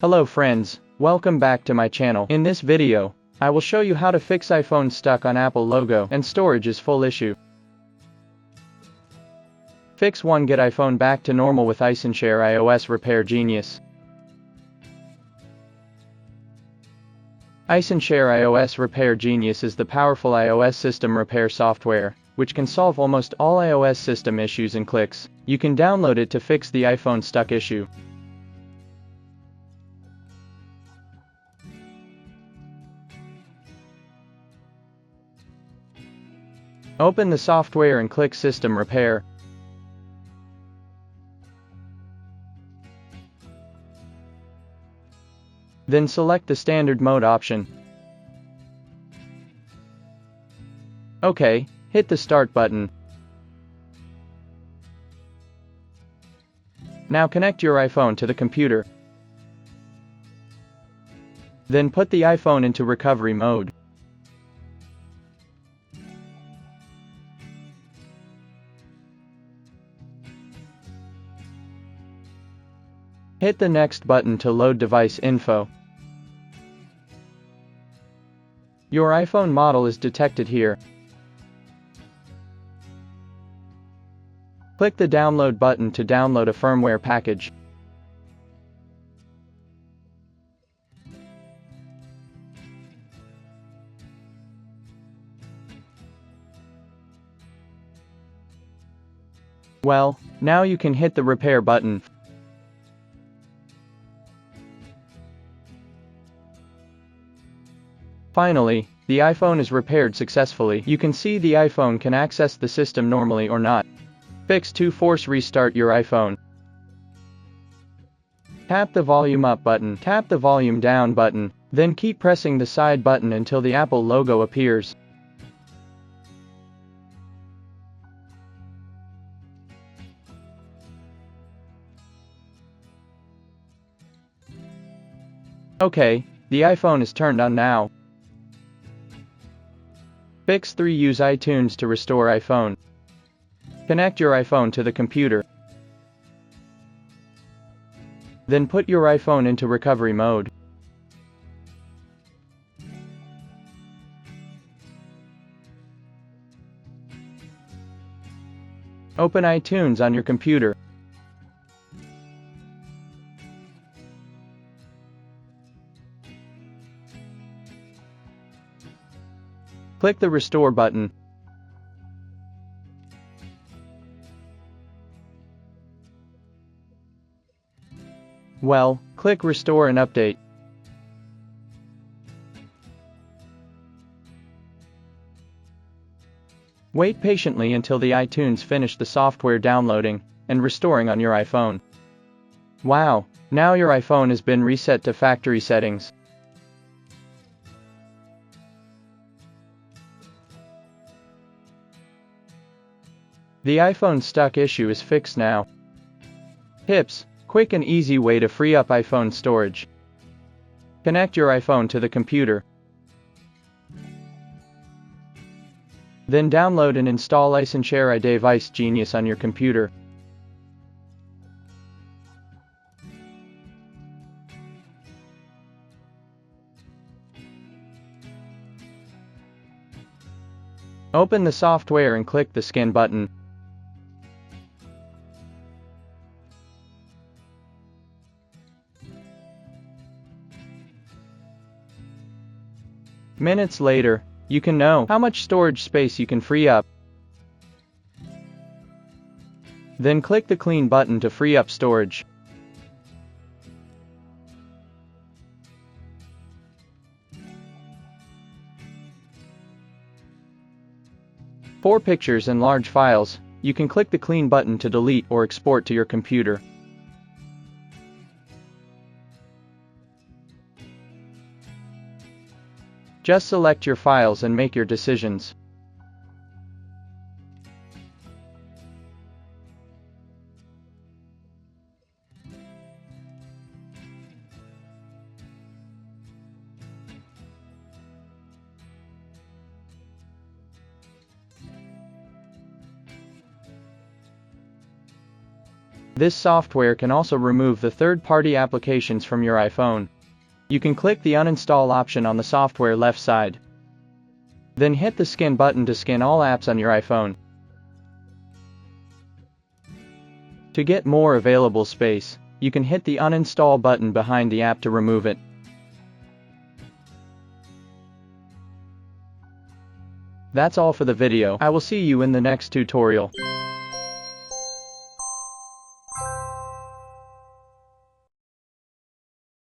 Hello friends, welcome back to my channel. In this video, I will show you how to fix iPhone stuck on Apple logo and storage is full issue. Fix 1. Get iPhone back to normal with iSunshare iOS Repair Genius. iSunshare iOS Repair Genius is the powerful iOS system repair software, which can solve almost all iOS system issues in clicks. You can download it to fix the iPhone stuck issue. Open the software and click System Repair. Then select the Standard Mode option. OK, hit the Start button. Now connect your iPhone to the computer. Then put the iPhone into recovery mode. Hit the Next button to load device info. Your iPhone model is detected here. Click the Download button to download a firmware package. Well, now you can hit the Repair button. Finally, the iPhone is repaired successfully. You can see the iPhone can access the system normally or not. Fix 2. Force restart your iPhone. Tap the volume up button, tap the volume down button, then keep pressing the side button until the Apple logo appears. OK, the iPhone is turned on now. Fix 3. Use iTunes to restore iPhone. Connect your iPhone to the computer. Then put your iPhone into recovery mode. Open iTunes on your computer. Click the Restore button. Well, click Restore and Update. Wait patiently until the iTunes finish the software downloading and restoring on your iPhone. Wow, now your iPhone has been reset to factory settings. The iPhone stuck issue is fixed now. Tips: quick and easy way to free up iPhone storage. Connect your iPhone to the computer. Then download and install iSunshare iDevice Genius on your computer. Open the software and click the Scan button. Minutes later, you can know how much storage space you can free up. Then click the Clean button to free up storage. For pictures and large files, you can click the Clean button to delete or export to your computer. Just select your files and make your decisions. This software can also remove the third-party applications from your iPhone. You can click the uninstall option on the software left side. Then hit the skin button to skin all apps on your iPhone. To get more available space, you can hit the uninstall button behind the app to remove it. That's all for the video. I will see you in the next tutorial.